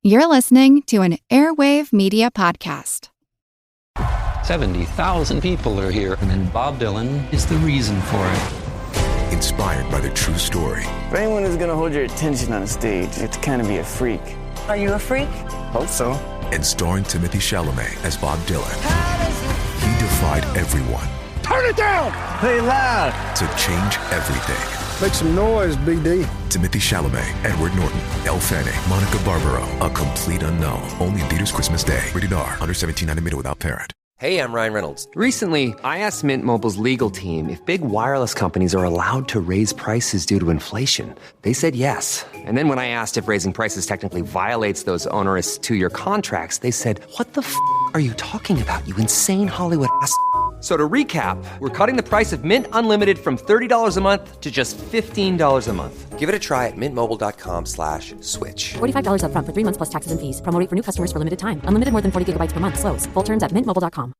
You're listening to an Airwave Media podcast. 70,000 people are here, and then Bob Dylan is the reason for it. Inspired by the true story. If anyone is going to hold your attention on a stage, it's kind of be a freak. Are you a freak? Hope so. And starring Timothée Chalamet as Bob Dylan. He defied everyone. Turn it down! Play loud! To change everything. Make some noise, BD. Timothée Chalamet, Edward Norton, Elle Fanning, Monica Barbaro. A complete unknown. Only in theaters Christmas Day. Rated R. Under 17, not admitted without parent. Hey, I'm Ryan Reynolds. Recently, I asked Mint Mobile's legal team if big wireless companies are allowed to raise prices due to inflation. They said yes. And then when I asked if raising prices technically violates those onerous two-year contracts, they said, "What the f*** are you talking about, you insane Hollywood ass?" So to recap, we're cutting the price of Mint Unlimited from $30 a month to just $15 a month. Give it a try at mintmobile.com/switch. $45 up front for 3 months plus taxes and fees. Promo rate for new customers for limited time. Unlimited more than 40 gigabytes per month. Slows full terms at mintmobile.com.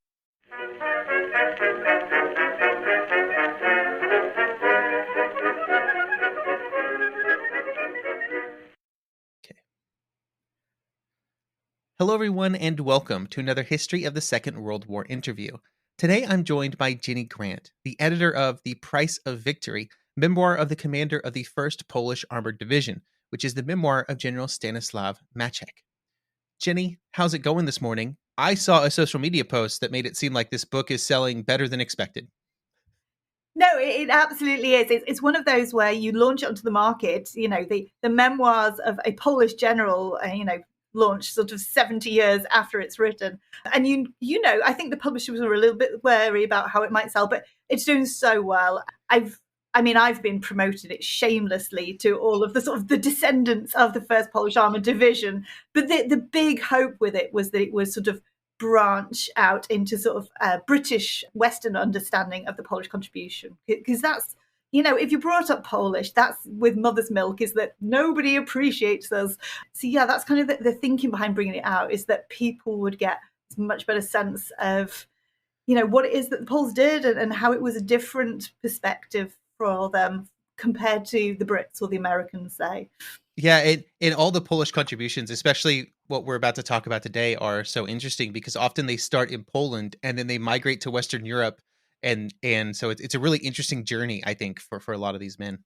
Hello, everyone, and welcome to another History of the Second World War interview. Today, I'm joined by Ginny Grant, the editor of The Price of Victory, memoir of the commander of the 1st Polish Armored Division, which is the memoir of General Stanisław Maczek. Ginny, how's it going this morning? I saw a social media post that made it seem like this book is selling better than expected. No, it absolutely is. It's one of those where you launch it onto the market, the memoirs of a Polish general, launched sort of 70 years after it's written. And I think the publishers were a little bit wary about how it might sell, but it's doing so well. I've been promoted it shamelessly to all of the sort of the descendants of the 1st Polish Armored Division. But the big hope with it was that it was sort of branch out into sort of British Western understanding of the Polish contribution. Because that's, if you're brought up Polish, that's with mother's milk, is that nobody appreciates us. So yeah, that's kind of the thinking behind bringing it out, is that people would get a much better sense of, what it is that the Poles did and how it was a different perspective for them compared to the Brits or the Americans, say. Yeah, in all the Polish contributions, especially what we're about to talk about today, are so interesting because often they start in Poland and then they migrate to Western Europe. And so it's a really interesting journey, I think, for a lot of these men.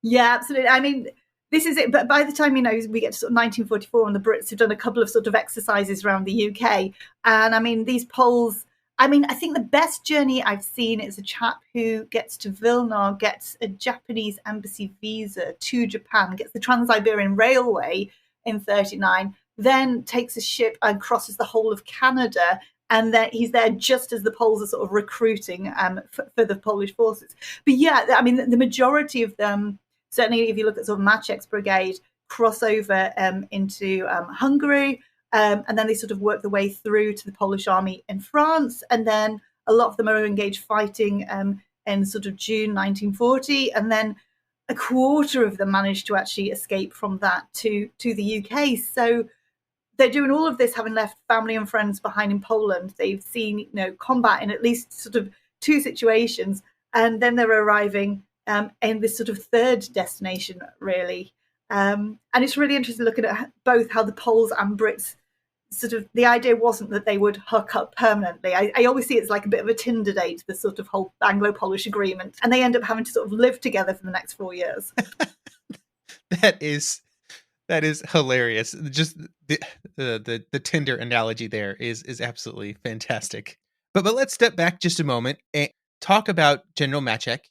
Yeah, absolutely. I mean, this is it. But by the time, we get to sort of 1944 and the Brits have done a couple of sort of exercises around the UK. And I mean, these Poles, I think the best journey I've seen is a chap who gets to Vilna, gets a Japanese embassy visa to Japan, gets the Trans-Siberian Railway in 1939, then takes a ship and crosses the whole of Canada. And then he's there just as the Poles are sort of recruiting for the Polish forces. But yeah, I mean, the majority of them, certainly if you look at sort of Maczek's brigade, cross over into Hungary. And then they sort of work their way through to the Polish army in France. And then a lot of them are engaged fighting in sort of June 1940. And then a quarter of them managed to actually escape from that to the UK. So they're doing all of this having left family and friends behind in Poland. They've seen, combat in at least sort of 2 situations. And then they're arriving in this sort of 3rd destination, really. And it's really interesting looking at both how the Poles and Brits sort of, the idea wasn't that they would hook up permanently. I always see it as like a bit of a Tinder date, the sort of whole Anglo-Polish agreement. And they end up having to sort of live together for the next 4 years. That is hilarious. Just the Tinder analogy there is absolutely fantastic. But let's step back just a moment and talk about General Maczek.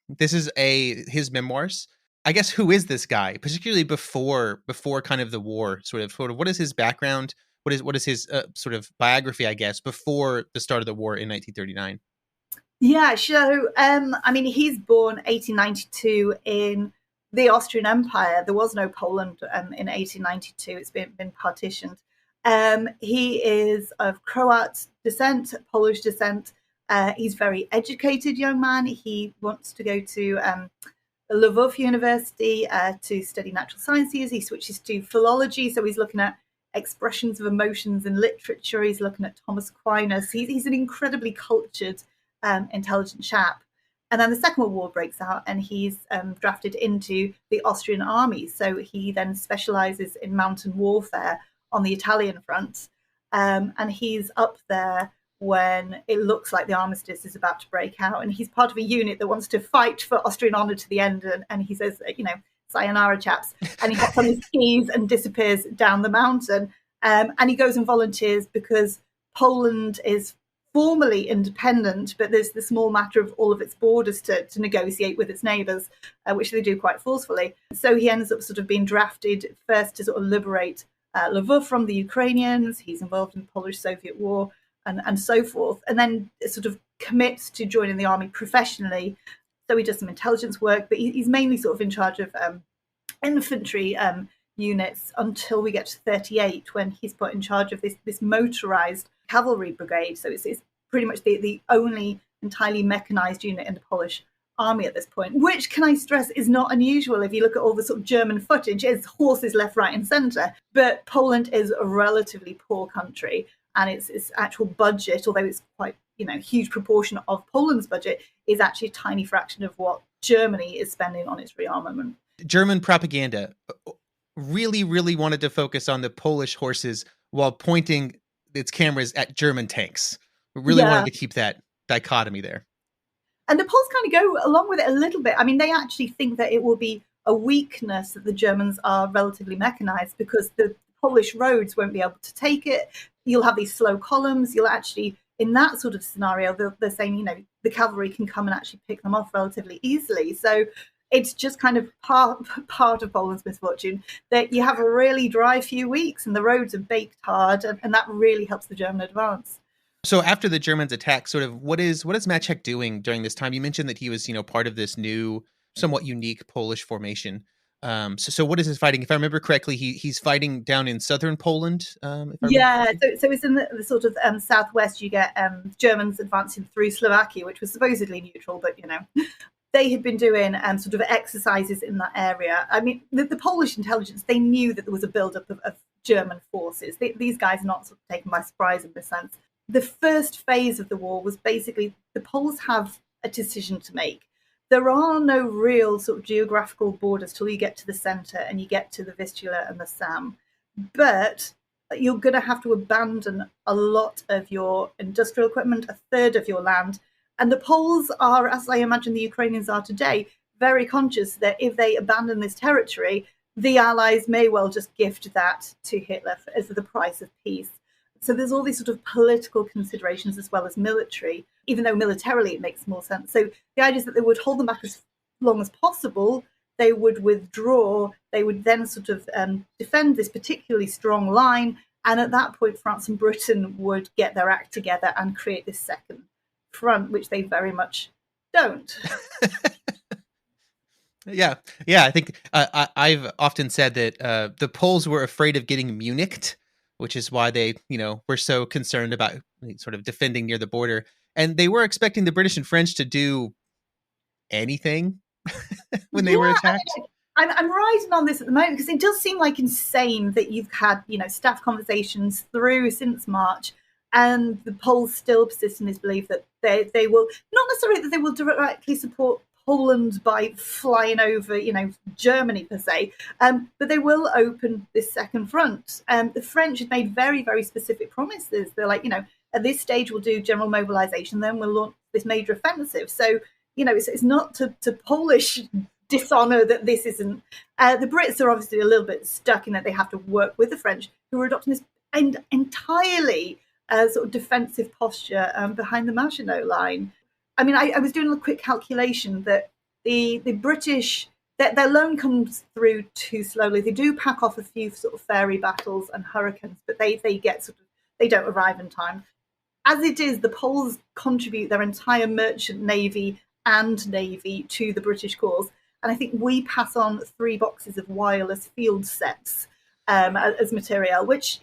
This is his memoirs. I guess, who is this guy, particularly before kind of the war? Sort of what is his background? What is his sort of biography, I guess, before the start of the war in 1939? Yeah, so he's born 1892 in the Austrian Empire. There was no Poland in 1892. It's been partitioned. He is of Croat descent, Polish descent. He's a very educated young man. He wants to go to Lwów University to study natural sciences. He switches to philology, so he's looking at expressions of emotions in literature. He's looking at Thomas Aquinas. He's an incredibly cultured, intelligent chap. And then the Second World War breaks out, and he's drafted into the Austrian army. So he then specializes in mountain warfare on the Italian front. And he's up there when it looks like the armistice is about to break out. And he's part of a unit that wants to fight for Austrian honor to the end. And he says, sayonara, chaps. And he hops on his skis and disappears down the mountain. And he goes and volunteers because Poland is formally independent, but there's the small matter of all of its borders to negotiate with its neighbours, which they do quite forcefully. So he ends up sort of being drafted first to sort of liberate Lvov from the Ukrainians. He's involved in the Polish-Soviet War and so forth, and then sort of commits to joining the army professionally. So he does some intelligence work, but he's mainly sort of in charge of infantry units until we get to 38, when he's put in charge of this motorized cavalry brigade. So it's pretty much the only entirely mechanized unit in the Polish army at this point, which, can I stress, is not unusual. If you look at all the sort of German footage, it's horses left, right and center. But Poland is a relatively poor country, and its actual budget, although it's quite huge proportion of Poland's budget, is actually a tiny fraction of what Germany is spending on its rearmament. German propaganda really, really wanted to focus on the Polish horses while pointing its cameras at German tanks. We really wanted to keep that dichotomy there. And the Poles kind of go along with it a little bit. I mean, they actually think that it will be a weakness that the Germans are relatively mechanized, because the Polish roads won't be able to take it. You'll have these slow columns. You'll actually, in that sort of scenario, they're saying, the cavalry can come and actually pick them off relatively easily. So it's just kind of part of Poland's misfortune that you have a really dry few weeks and the roads are baked hard, and that really helps the German advance. So after the Germans attack, sort of what is Maczek doing during this time? You mentioned that he was, part of this new, somewhat unique Polish formation. So what is his fighting? If I remember correctly, he's fighting down in southern Poland. So it's in the sort of southwest. You get Germans advancing through Slovakia, which was supposedly neutral, but they had been doing sort of exercises in that area. I mean, the Polish intelligence, they knew that there was a buildup of German forces. These guys are not sort of taken by surprise in this sense. The first phase of the war was basically the Poles have a decision to make. There are no real sort of geographical borders till you get to the centre and you get to the Vistula and the Sam. But you're going to have to abandon a lot of your industrial equipment, a third of your land. And the Poles are, as I imagine the Ukrainians are today, very conscious that if they abandon this territory, the Allies may well just gift that to Hitler as the price of peace. So there's all these sort of political considerations as well as military, even though militarily it makes more sense. So the idea is that they would hold them back as long as possible. They would withdraw. They would then sort of defend this particularly strong line. And at that point, France and Britain would get their act together and create this second front, which they very much don't. Yeah. I think I've often said that the Poles were afraid of getting Municked, which is why they, were so concerned about sort of defending near the border. And they were expecting the British and French to do anything when they were attacked. I'm riding on this at the moment because it does seem like insane that you've had, staff conversations through since March, and the Poles still persist in this belief that they will, not necessarily that they will directly support Poland by flying over, Germany per se, but they will open this second front. The French have made very, very specific promises. They're like, at this stage we'll do general mobilization, then we'll launch this major offensive. So, it's not to Polish dishonor that this isn't. The Brits are obviously a little bit stuck in that they have to work with the French, who are adopting this entirely sort of defensive posture behind the Maginot Line. I mean, I was doing a quick calculation that the British, their loan comes through too slowly. They do pack off a few sort of ferry battles and hurricanes, but they don't arrive in time. As it is, the Poles contribute their entire merchant navy to the British cause. And I think we pass on 3 boxes of wireless field sets as material, which,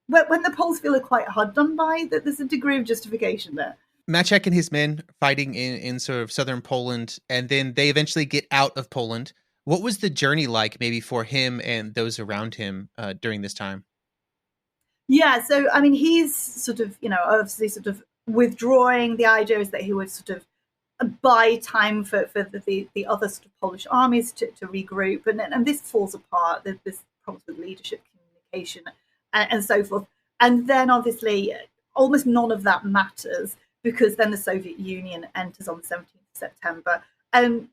when the Poles feel quite hard done by, that there's a degree of justification there. Maczek and his men fighting in sort of southern Poland, and then they eventually get out of Poland. What was the journey like maybe for him and those around him during this time? Yeah, so, I mean, he's sort of, obviously sort of withdrawing. The idea is that he would sort of buy time for the other sort of Polish armies to regroup, and this falls apart. There's problems with leadership, communication, and so forth. And then obviously almost none of that matters, because then the Soviet Union enters on the 17th of September, and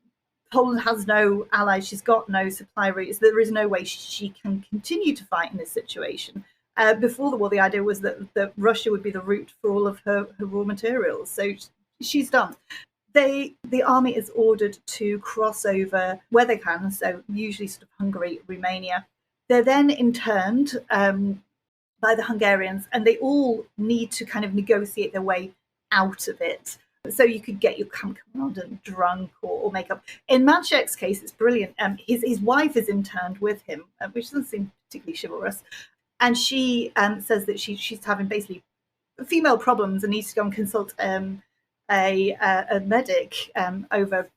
Poland has no allies. She's got no supply routes. There is no way she can continue to fight in this situation. Before the war, the idea was that Russia would be the route for all of her raw materials. So she's done. The army is ordered to cross over where they can, so usually sort of Hungary, Romania. They're then interned by the Hungarians, and they all need to kind of negotiate their way out of it. So you could get your camp commandant drunk or make up. In Maczek's case, it's brilliant. His wife is interned with him, which doesn't seem particularly chivalrous. And she says that she's having basically female problems and needs to go and consult a medic over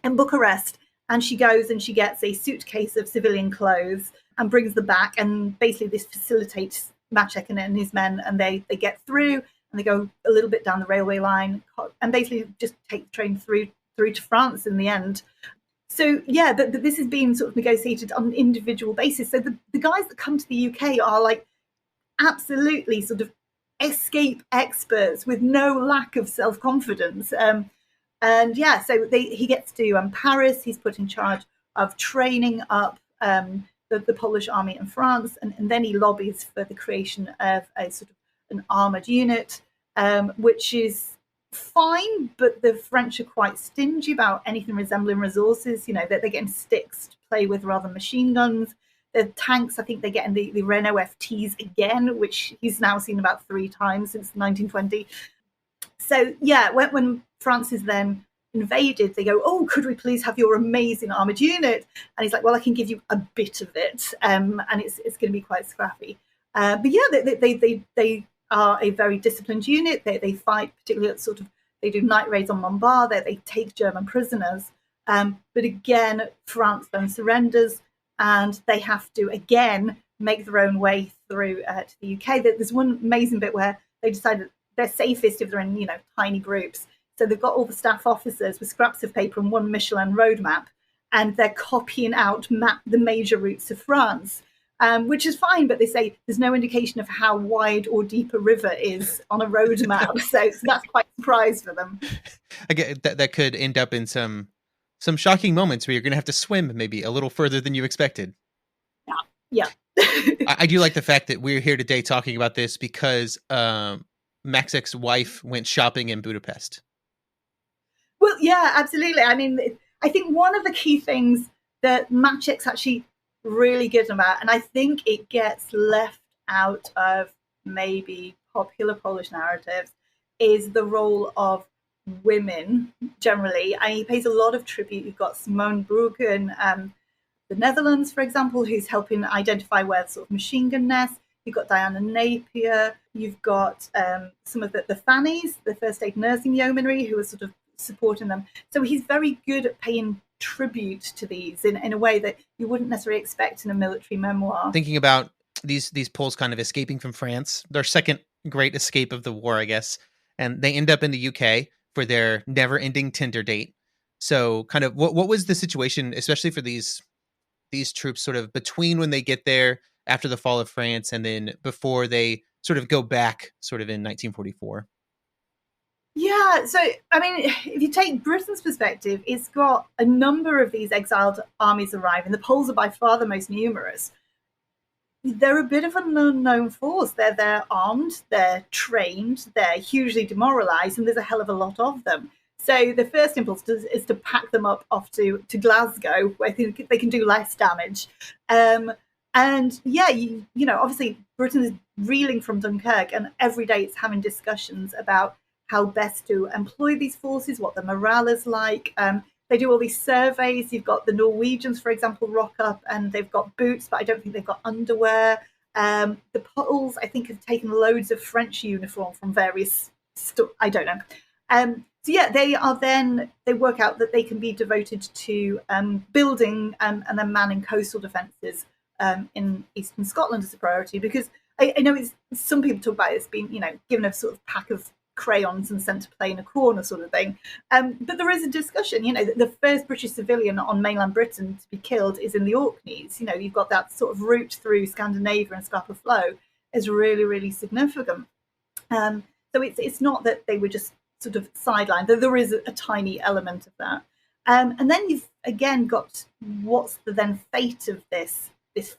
in Bucharest. And she goes and she gets a suitcase of civilian clothes and brings them back. And basically this facilitates Maczek and his men, and they get through. And they go a little bit down the railway line and basically just take the train through to France in the end. So, yeah, this is being sort of negotiated on an individual basis. So the guys that come to the UK are like absolutely sort of escape experts with no lack of self-confidence. And, yeah, so he gets to Paris. He's put in charge of training up the Polish army in France. And then he lobbies for the creation of a sort of an armoured unit, which is fine, but the French are quite stingy about anything resembling resources. You know, they're getting sticks to play with rather than machine guns. The tanks, I think they're getting the Renault FTs again, which he's now seen about 3 times since 1920. So, yeah, when France is then invaded, they go, oh, could we please have your amazing armoured unit? And he's like, well, I can give you a bit of it, and it's going to be quite scrappy. But yeah, they are a very disciplined unit. They fight, particularly at sort of, they do night raids on Montbar. They take German prisoners. But again, France then surrenders, and they have to again make their own way through to the UK. There's one amazing bit where they decide that they're safest if they're in, tiny groups. So they've got all the staff officers with scraps of paper and one Michelin road map, and they're copying out the major routes of France. Which is fine, but they say there's no indication of how wide or deep a river is on a road map, so that's quite a surprise for them. I get that could end up in some shocking moments where you're going to have to swim maybe a little further than you expected. Yeah. I do like the fact that we're here today talking about this because Maczek's wife went shopping in Budapest. Well, yeah, absolutely. I mean, I think one of the key things that Maczek's actually really good about, and I think it gets left out of maybe popular Polish narratives, is the role of women generally. And he pays a lot of tribute. You've got Simone Brugge in the Netherlands, for example, who's helping identify where sort of machine gun nests. You've got Diana Napier. You've got some of the Fannies, the first aid nursing yeomanry, who are sort of supporting them. So he's very good at paying tribute to these in a way that you wouldn't necessarily expect in a military memoir. Thinking about these Poles kind of escaping from France, their second great escape of the war, I guess, and they end up in the UK for their never-ending Tinder date. So kind of what was the situation, especially for these troops, sort of between when they get there after the fall of France and then before they sort of go back sort of in 1944? Yeah, so, I mean, if you take Britain's perspective, it's got a number of these exiled armies arriving. The Poles are by far the most numerous. They're a bit of an unknown force. They're armed, they're trained, they're hugely demoralised, and there's a hell of a lot of them. So the first impulse is to pack them up off to Glasgow, where they can do less damage. And yeah, you know, obviously Britain is reeling from Dunkirk, and every day it's having discussions about how best to employ these forces, what the morale is like. They do all these surveys. You've got the Norwegians, for example, rock up, and they've got boots, but I don't think they've got underwear. The Poles, I think, have taken loads of French uniform from various I don't know. So yeah, they work out that they can be devoted to building and then manning coastal defences in eastern Scotland as a priority, because I know some people talk about it as being, you know, given a sort of pack of crayons and sent to play in a corner sort of thing. But there is a discussion, the first British civilian on mainland Britain to be killed is in the Orkneys. You've got that sort of route through Scandinavia and Scapa Flow is really, really significant. So it's not that they were just sort of sidelined, though there is a tiny element of that. And then you've again got what's the then fate of this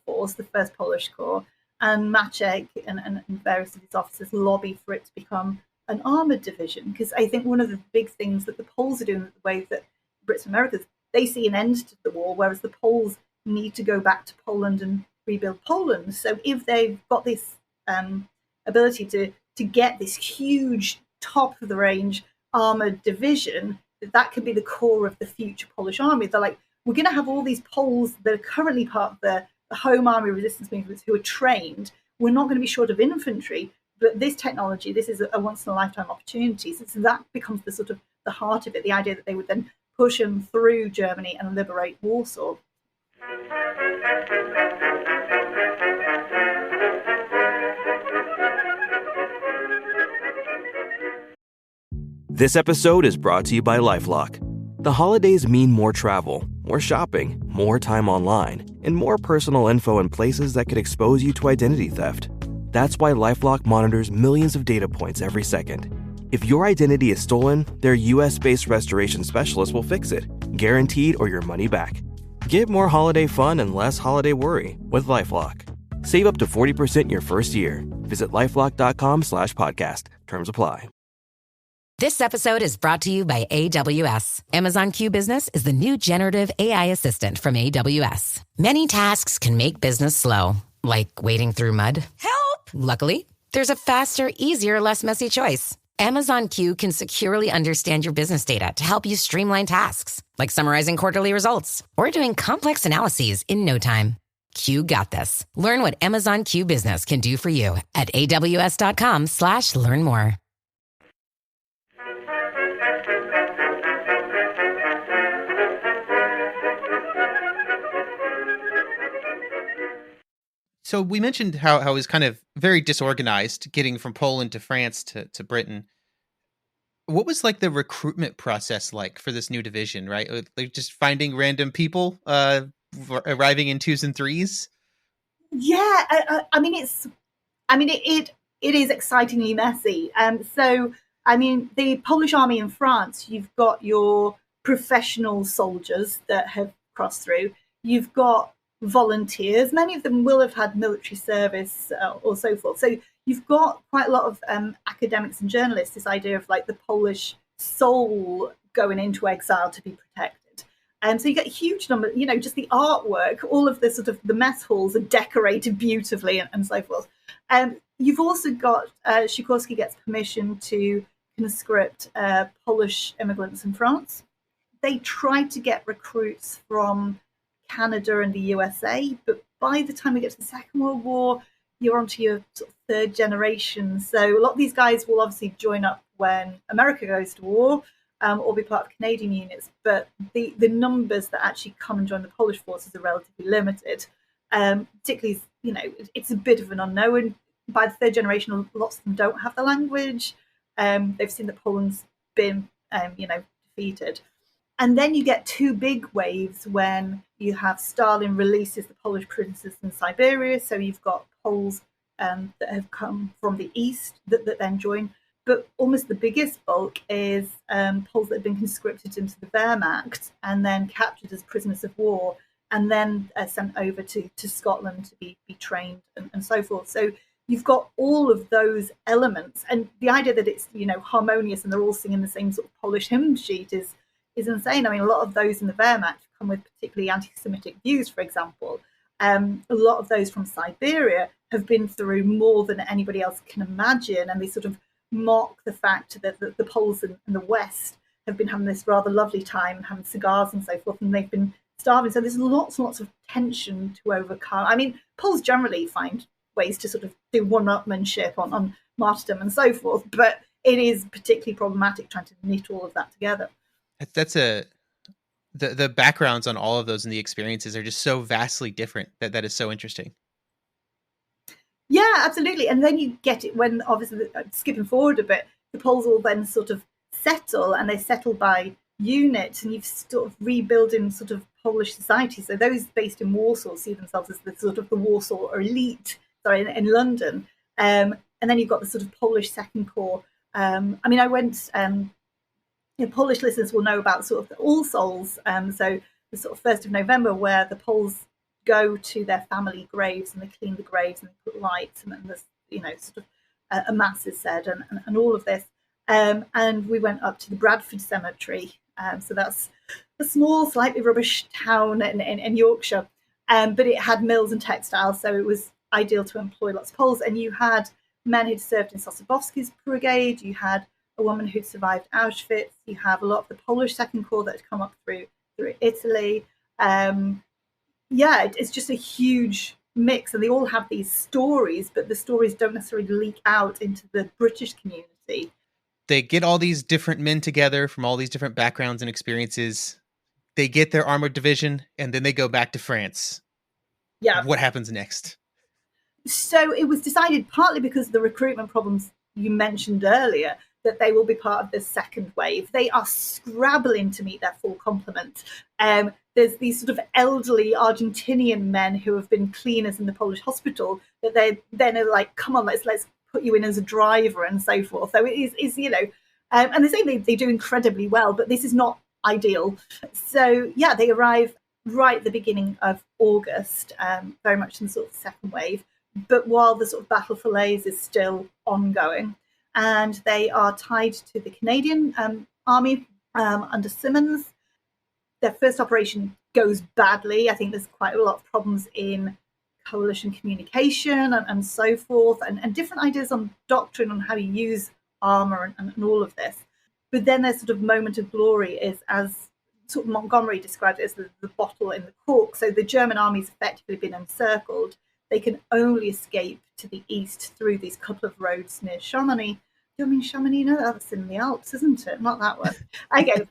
force, the First Polish Corps, and Maczek and various of his officers lobby for it to become an armoured division, because I think one of the big things that the Poles are doing, the way that Brits and Americans, they see an end to the war, whereas the Poles need to go back to Poland and rebuild Poland. So if they've got this ability to get this huge top of the range armoured division, that could be the core of the future Polish army. They're like, we're going to have all these Poles that are currently part of the home army resistance movements who are trained. We're not going to be short of infantry, but this technology, this is a once in a lifetime opportunity. So that becomes the sort of the heart of it, the idea that they would then push them through Germany and liberate Warsaw. This episode is brought to you by LifeLock. The holidays mean more travel, more shopping, more time online, and more personal info in places that could expose you to identity theft. That's why LifeLock monitors millions of data points every second. If your identity is stolen, their US-based restoration specialist will fix it, guaranteed or your money back. Get more holiday fun and less holiday worry with LifeLock. Save up to 40% your first year. Visit LifeLock.com/podcast. Terms apply. This episode is brought to you by AWS. Amazon Q Business is the new generative AI assistant from AWS. Many tasks can make business slow, like wading through mud. Help! Luckily, there's a faster, easier, less messy choice. Amazon Q can securely understand your business data to help you streamline tasks, like summarizing quarterly results or doing complex analyses in no time. Q got this. Learn what Amazon Q Business can do for you at aws.com/learn more. So we mentioned how it was kind of very disorganized getting from Poland to France to Britain. What was like the recruitment process like for this new division, right? Like just finding random people arriving in 2s and 3s? Yeah, it is excitingly messy. So, the Polish army in France, you've got your professional soldiers that have crossed through. You've got volunteers. Many of them will have had military service or so forth. So you've got quite a lot of academics and journalists, this idea of like the Polish soul going into exile to be protected. So you get a huge number, just the artwork, all of the sort of the mess halls are decorated beautifully and so forth. You've also got Sikorski gets permission to conscript Polish immigrants in France. They tried to get recruits from Canada and the USA, but by the time we get to the Second World War, you're onto your sort of third generation. So a lot of these guys will obviously join up when America goes to war, or be part of Canadian units. But the numbers that actually come and join the Polish forces are relatively limited. Particularly, it's a bit of an unknown. By the third generation, lots of them don't have the language. They've seen that Poland's been, defeated. And then you get two big waves when you have Stalin releases the Polish prisoners in Siberia. So you've got Poles that have come from the east that then join. But almost the biggest bulk is Poles that have been conscripted into the Wehrmacht and then captured as prisoners of war and then sent over to Scotland to be trained and so forth. So you've got all of those elements. And the idea that it's, harmonious and they're all singing the same sort of Polish hymn sheet is insane. A lot of those in the Wehrmacht come with particularly anti-Semitic views, for example. A lot of those from Siberia have been through more than anybody else can imagine, and they sort of mock the fact that the Poles in the West have been having this rather lovely time, having cigars and so forth, and they've been starving. So there's lots and lots of tension to overcome. Poles generally find ways to sort of do one-upmanship on martyrdom and so forth, but it is particularly problematic trying to knit all of that together. That's the backgrounds on all of those and the experiences are just so vastly different that is so interesting. Yeah, absolutely. And then you get it when, obviously, skipping forward a bit, the Poles all then sort of settle, and they settle by unit, and you've sort of rebuilding sort of Polish society. So those based in Warsaw see themselves as the sort of the Warsaw elite, in London. And then you've got the sort of Polish Second Corps. I mean, I went, Polish listeners will know about sort of the All Souls. So the sort of 1st of November, where the Poles go to their family graves and they clean the graves and they put lights, and then there's, sort of a mass is said and all of this. And we went up to the Bradford Cemetery. So that's a small, slightly rubbish town in Yorkshire. But it had mills and textiles, so it was ideal to employ lots of Poles. And you had men who'd served in Sosabowski's brigade, you had a woman who'd survived Auschwitz, you have a lot of the Polish Second Corps that had come up through Italy. It's just a huge mix, and they all have these stories, but the stories don't necessarily leak out into the British community. They get all these different men together from all these different backgrounds and experiences. They get their armored division, and then they go back to France. Yeah. What happens next? So it was decided, partly because of the recruitment problems you mentioned earlier, that they will be part of the second wave. They are scrabbling to meet their full complement. There's these sort of elderly Argentinian men who have been cleaners in the Polish hospital that they then are like, come on, let's put you in as a driver and so forth. So it is and they say they do incredibly well, but this is not ideal. So yeah, they arrive right at the beginning of August, very much in the sort of second wave, but while the sort of battle for Falaise is still ongoing. And they are tied to the Canadian army under Simmons. Their first operation goes badly. I think there's quite a lot of problems in coalition communication and so forth, and different ideas on doctrine on how you use armour and all of this. But then their sort of moment of glory is, as sort of Montgomery described it, as the bottle in the cork. So the German army's effectively been encircled. They can only escape to the east through these couple of roads near Chamonix. Do you mean Chamonix? No, that's in the Alps, isn't it? Not that one. Okay.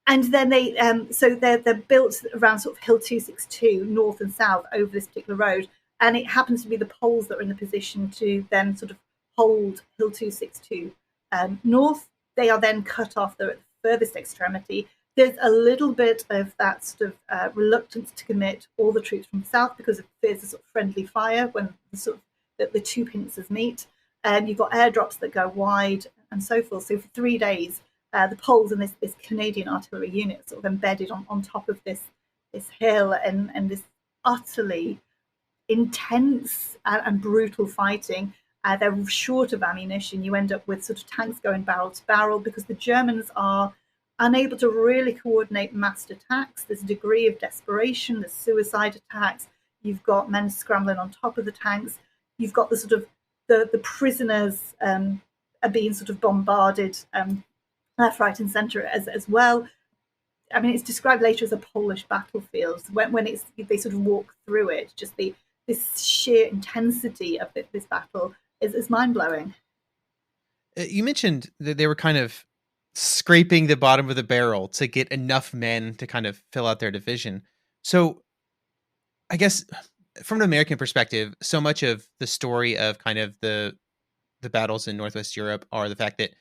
And then they, so they're built around sort of Hill 262, north and south, over this particular road. And it happens to be the Poles that are in the position to then sort of hold Hill 262 north. They are then cut off. They're at the furthest extremity. There's a little bit of that sort of reluctance to commit all the troops from the south because of fears of sort of friendly fire when the two pincers meet. You've got airdrops that go wide and so forth. So for 3 days, the Poles and this Canadian artillery unit sort of embedded on top of this hill and this utterly intense and brutal fighting. They're short of ammunition. You end up with sort of tanks going barrel to barrel because the Germans are unable to really coordinate massed attacks. There's a degree of desperation. There's suicide attacks. You've got men scrambling on top of the tanks. You've got the sort of the prisoners are being sort of bombarded left, right, and centre as well. I mean, it's described later as a Polish battlefield. When they sort of walk through it, just this sheer intensity of this battle is mind blowing. You mentioned that they were kind of scraping the bottom of the barrel to get enough men to kind of fill out their division. So, I guess from an American perspective, so much of the story of kind of the battles in Northwest Europe are the fact that,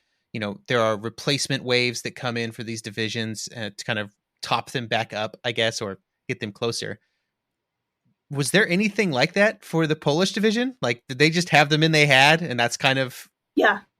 there are replacement waves that come in for these divisions to kind of top them back up, I guess, or get them closer. Was there anything like that for the Polish division? Like, did they just have the men they had, and that's kind of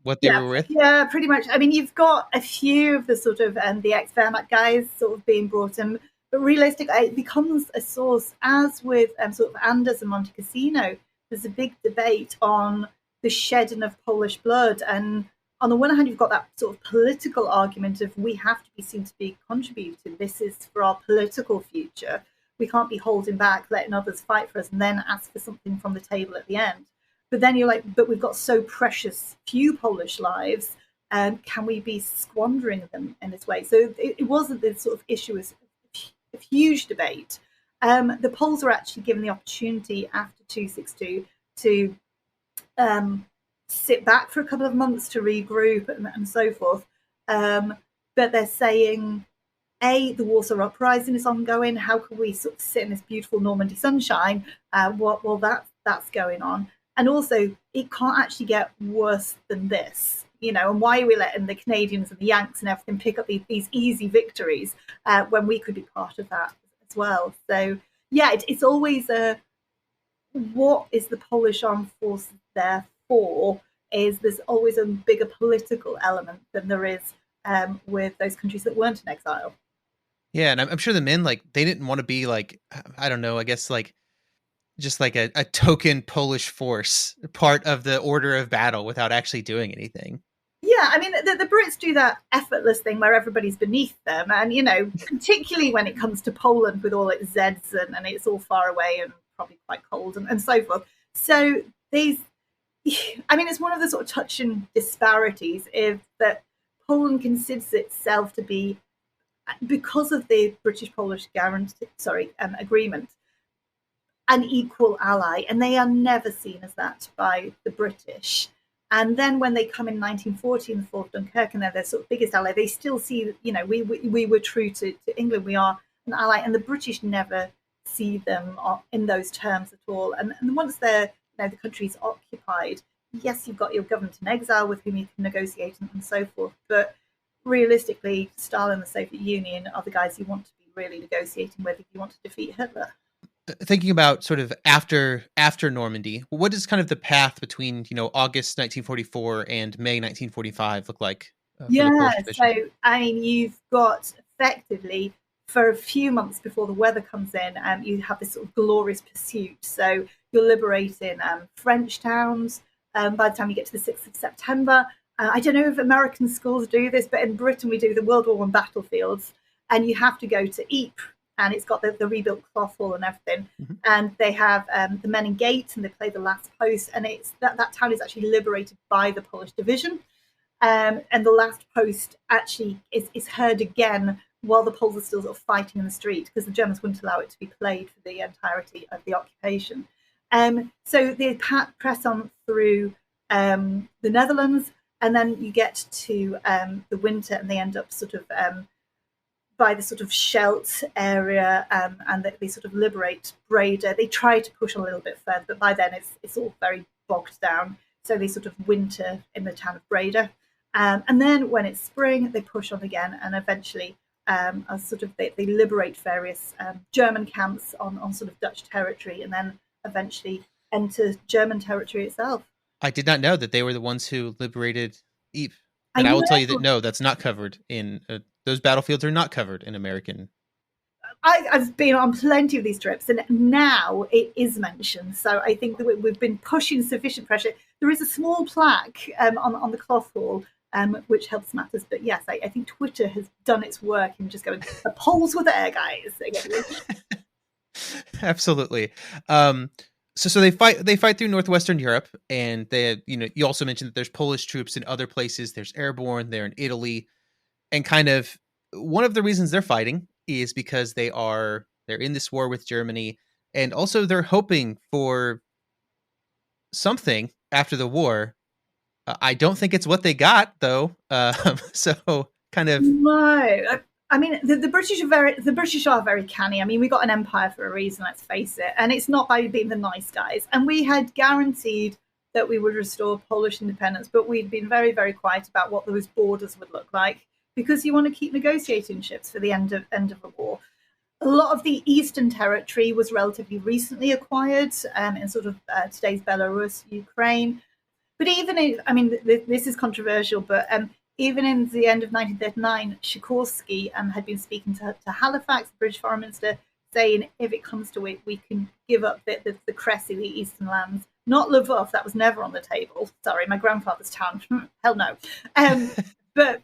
what they were with? Yeah, pretty much. I mean, you've got a few of the sort of the ex-Wehrmacht guys sort of being brought in, but realistically, it becomes a source, as with sort of Anders and Monte Cassino. There's a big debate on the shedding of Polish blood, and on the one hand, you've got that sort of political argument of we have to be seen to be contributing. This is for our political future. We can't be holding back, letting others fight for us, and then ask for something from the table at the end. But then you're like, but we've got so precious few Polish lives, and can we be squandering them in this way? So it wasn't this sort of issue as a huge debate. The Poles were actually given the opportunity after 262 to sit back for a couple of months to regroup and so forth. But they're saying, the Warsaw Uprising is ongoing. How can we sort of sit in this beautiful Normandy sunshine while that's going on? And also, it can't actually get worse than this. and why are we letting the Canadians and the Yanks and everything pick up these easy victories when we could be part of that as well? So, yeah, it's always what is the Polish armed forces there for? There's always a bigger political element than there is with those countries that weren't in exile. Yeah, and I'm sure the men, like, they didn't want to be like, I don't know, I guess like just like a token Polish force, part of the order of battle without actually doing anything. Yeah, I mean, the Brits do that effortless thing where everybody's beneath them. And, particularly when it comes to Poland with all its Zeds and it's all far away and probably quite cold and so forth. So it's one of the sort of touching disparities that Poland considers itself to be, because of the British-Polish agreement, an equal ally, and they are never seen as that by the British. And then when they come in 1940 in the fall of Dunkirk, and they're their sort of biggest ally, they still see, we were true to England, we are an ally, and the British never see them in those terms at all. And once they're, the country's occupied, yes, you've got your government in exile with whom you can negotiate and so forth, but realistically, Stalin and the Soviet Union are the guys you want to be really negotiating with if you want to defeat Hitler. Thinking about sort of after Normandy, what does kind of the path between, August 1944 and May 1945 look like? So, you've got effectively, for a few months before the weather comes in, you have this sort of glorious pursuit. So you're liberating French towns. By the time you get to the 6th of September, I don't know if American schools do this, but in Britain we do the World War I battlefields, and you have to go to Ypres, and it's got the rebuilt cloth hall and everything. Mm-hmm. And they have the men in gate, and they play the last post, and it's that town is actually liberated by the Polish division. And the last post actually is heard again while the Poles are still sort of fighting in the street, because the Germans wouldn't allow it to be played for the entirety of the occupation. So they press on through the Netherlands, and then you get to the winter, and they end up sort of by the sort of Scheldt area, and they sort of liberate Breda. They try to push on a little bit further, but by then it's all very bogged down. So they sort of winter in the town of Breda. And then when it's spring, they push on again, and eventually they liberate various German camps on sort of Dutch territory, and then eventually enter German territory itself. I did not know that they were the ones who liberated Ypres. And I will tell you that, no, that's not covered in, those battlefields are not covered in American. I've been on plenty of these trips, and now it is mentioned. So I think that we've been pushing sufficient pressure. There is a small plaque on the cloth hall, which helps matters. But yes, I think Twitter has done its work in just going, the Poles were there, guys. Absolutely. So they fight through northwestern Europe, and they, you also mentioned that there's Polish troops in other places. There's airborne, they're in Italy, and kind of one of the reasons they're fighting is because they're in this war with Germany, and also they're hoping for something after the war. I don't think it's what they got, though. So kind of no. I mean, the British are very canny. I mean, we got an empire for a reason, let's face it, and it's not by being the nice guys. And we had guaranteed that we would restore Polish independence, but we'd been very, very quiet about what those borders would look like, because you want to keep negotiating ships for the end of the war. A lot of the Eastern territory was relatively recently acquired in sort of today's Belarus, Ukraine. But this is controversial, but even in the end of 1939, Sikorski had been speaking to Halifax, the British Foreign Minister, saying if it comes to it, we can give up the Cressy, the eastern lands. Not Lvov, that was never on the table. Sorry, my grandfather's town. Hell no. But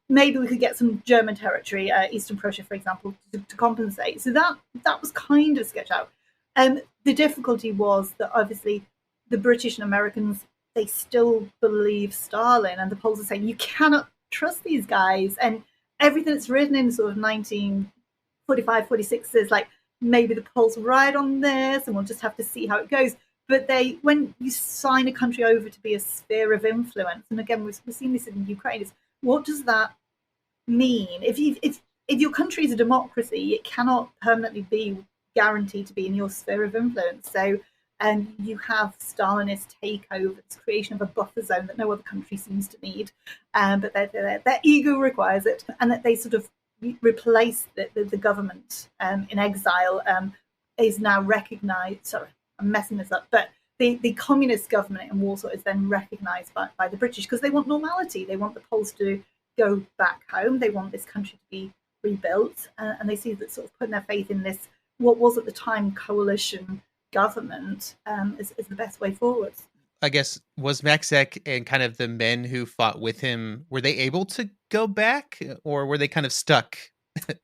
maybe we could get some German territory, Eastern Prussia, for example, to compensate. So that was kind of sketched out. The difficulty was that obviously the British and Americans, they still believe Stalin, and the Poles are saying, you cannot trust these guys. And everything that's written in sort of 1945, 46 is like, maybe the Poles will ride on this and we'll just have to see how it goes. But when you sign a country over to be a sphere of influence, and again, we've seen this in Ukraine, is what does that mean? If your country is a democracy, it cannot permanently be guaranteed to be in your sphere of influence. So And you have Stalinist takeovers, creation of a buffer zone that no other country seems to need, but their ego requires it, and that they sort of replace the government in exile is now recognized. Sorry, I'm messing this up, but the communist government in Warsaw is then recognized by the British because they want normality. They want the Poles to go back home. They want this country to be rebuilt, and they see that sort of putting their faith in this, what was at the time coalition government, is the best way forward. I guess, was Maczek and kind of the men who fought with him, were they able to go back, or were they kind of stuck?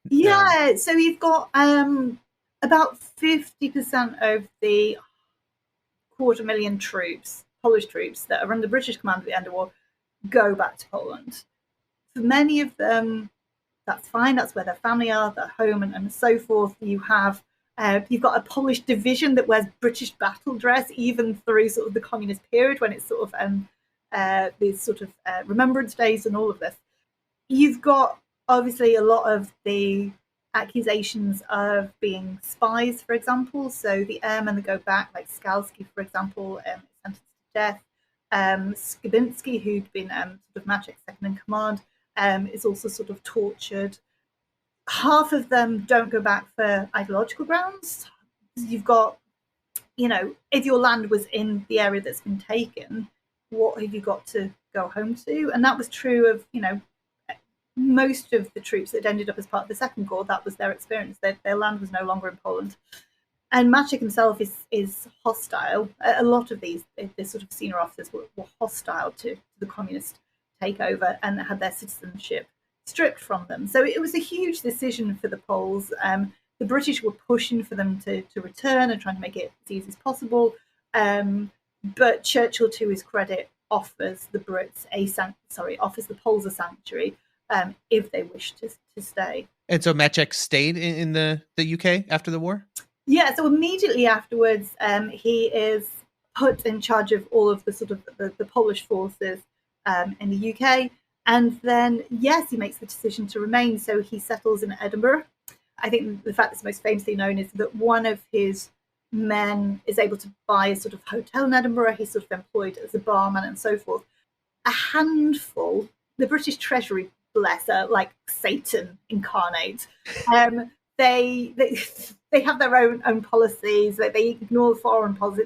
Yeah, so you've got about 50% of the 250,000 troops, Polish troops, that are under British command at the end of the war, go back to Poland. For many of them, that's fine. That's where their family are, their home, and so forth. You've got a Polish division that wears British battle dress even through sort of the communist period, when it's sort of these sort of remembrance days and all of this. You've got obviously a lot of the accusations of being spies, for example. So the airmen that go back, like Skalski, for example, sentenced to death. Skibinski, who'd been sort of Maczek's second in command, is also sort of tortured. Half of them don't go back for ideological grounds. You've got, if your land was in the area that's been taken, what have you got to go home to? And that was true of, most of the troops that ended up as part of the Second Corps. That was their experience. Their land was no longer in Poland. And Maczek himself is hostile. A lot of these sort of senior officers were hostile to the communist takeover and had their citizenship stripped from them. So it was a huge decision for the Poles. The British were pushing for them to return and trying to make it as easy as possible. But Churchill, to his credit, offers the Poles a sanctuary if they wish to stay. And so Maczek stayed in the UK after the war? Yeah, so immediately afterwards, he is put in charge of all of the sort of the Polish forces in the UK. And then, yes, he makes the decision to remain. So he settles in Edinburgh. I think the fact that's most famously known is that one of his men is able to buy a sort of hotel in Edinburgh. He's sort of employed as a barman and so forth. A handful, the British Treasury, bless her, like Satan incarnate, they have their own policies. They ignore foreign policy.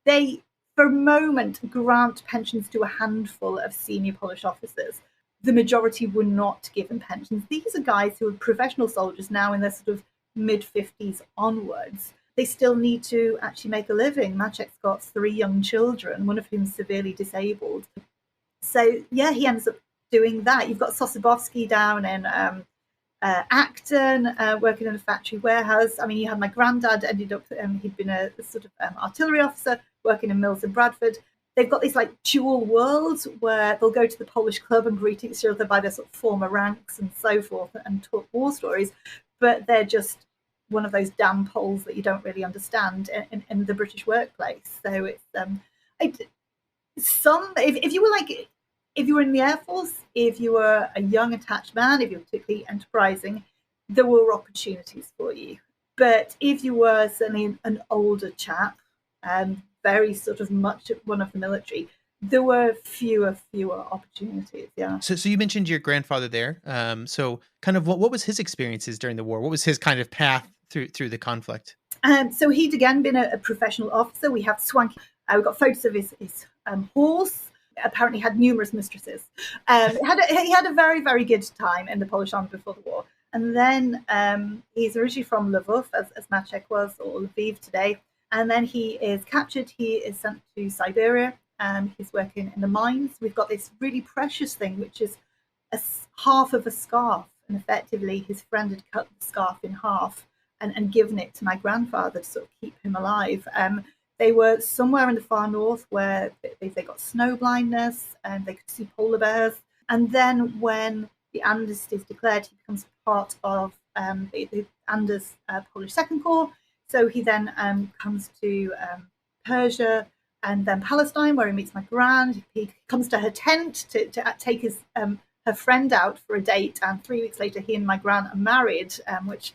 They for a moment grant pensions to a handful of senior Polish officers. The majority were not given pensions. These are guys who are professional soldiers now in their sort of mid-50s onwards. They still need to actually make a living. Maczek's got 3 young children, one of whom is severely disabled. So, yeah, he ends up doing that. You've got Sosabowski down in Acton, working in a factory warehouse. I mean, you had my granddad ended up, he'd been a sort of artillery officer working in mills in Bradford. They've got these like dual worlds where they'll go to the Polish club and greet each other by their sort of former ranks and so forth and talk war stories, but they're just one of those damn Poles that you don't really understand in the British workplace. So it's if you were in the Air Force, if you were a young attached man, if you were particularly enterprising, there were opportunities for you. But if you were certainly an older chap, very sort of much one of the military, there were fewer opportunities. Yeah. So you mentioned your grandfather there. So kind of what was his experiences during the war? What was his kind of path through the conflict? So he'd again been a professional officer. We have swanky. We've got photos of his horse. Apparently had numerous mistresses. He had a very, very good time in the Polish army before the war. And then he's originally from Lvov, as Maczek was, or Lviv today. And then he is captured. He is sent to Siberia. He's working in the mines. We've got this really precious thing, which is half of a scarf. And effectively, his friend had cut the scarf in half and given it to my grandfather to sort of keep him alive. They were somewhere in the far north where they got snow blindness and they could see polar bears. And then when the Anders is declared, he becomes part of the Anders Polish Second Corps. So he then comes to Persia and then Palestine, where he meets my gran. He comes to her tent to take his her friend out for a date. And 3 weeks later, he and my gran are married, which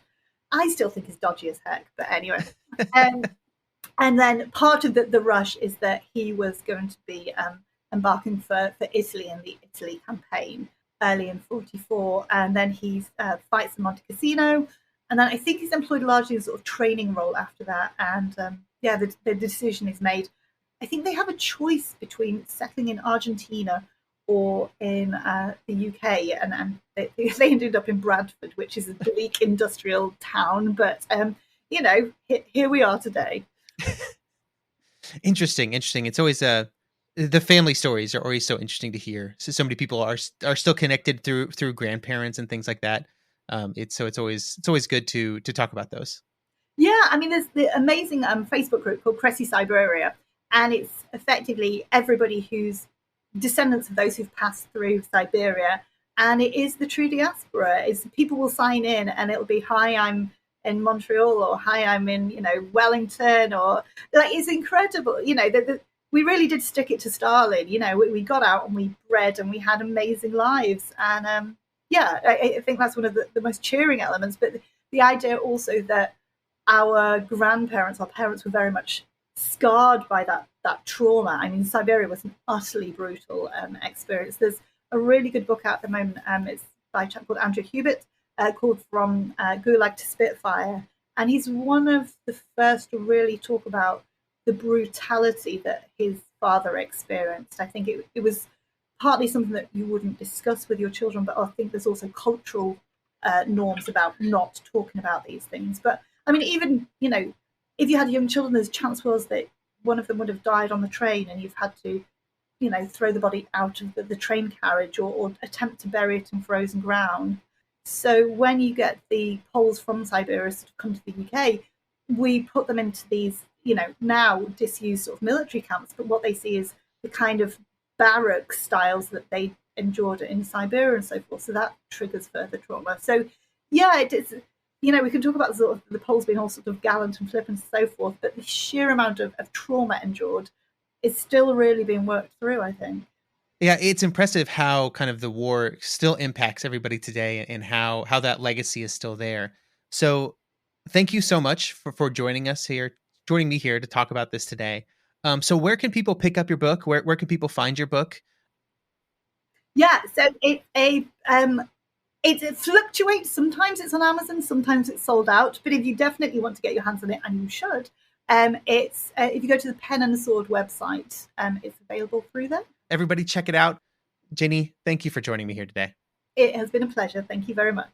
I still think is dodgy as heck. But anyway. And then part of the rush is that he was going to be embarking for Italy in the Italy campaign early in 44. And then he fights in Monte Cassino. And then I think he's employed largely in a sort of training role after that. And the decision is made. I think they have a choice between settling in Argentina or in the UK. And they ended up in Bradford, which is a bleak industrial town. But, here we are today. Interesting. It's always the family stories are always so interesting to hear. So many people are still connected through grandparents and things like that. It's always good to talk about those. Yeah, I mean, there's the amazing Facebook group called Cressy Siberia, and it's effectively everybody who's descendants of those who've passed through Siberia, and it is the true diaspora. It's people will sign in, and it'll be, "Hi, I'm in Montreal," or "Hi, I'm in Wellington," or it's incredible. We really did stick it to Stalin. We got out and we bred and we had amazing lives, and I think that's one of the most cheering elements. But the idea also that our grandparents, our parents, were very much scarred by that trauma. I mean, Siberia was an utterly brutal experience. There's a really good book out at the moment. It's by a chap called Andrew Hubert, called From Gulag to Spitfire. And he's one of the first to really talk about the brutality that his father experienced. I think it was partly something that you wouldn't discuss with your children, but I think there's also cultural norms about not talking about these things. But I mean, even, if you had young children, there's chance was that one of them would have died on the train and you've had to, throw the body out of the train carriage or attempt to bury it in frozen ground. So when you get the Poles from Siberia sort of come to the UK, we put them into these, now disused sort of military camps, but what they see is the kind of barrack styles that they endured in Siberia and so forth. So that triggers further trauma. So yeah, it's, we can talk about sort of the Poles being all sort of gallant and flippant and so forth, but the sheer amount of trauma endured is still really being worked through, I think. Yeah, it's impressive how kind of the war still impacts everybody today and how that legacy is still there. So thank you so much for joining me here to talk about this today. So where can people pick up your book? Where can people find your book? Yeah, so it fluctuates. Sometimes it's on Amazon, sometimes it's sold out. But if you definitely want to get your hands on it, and you should, it's if you go to the Pen and Sword website, it's available through there. Everybody check it out. Jenny, thank you for joining me here today. It has been a pleasure. Thank you very much.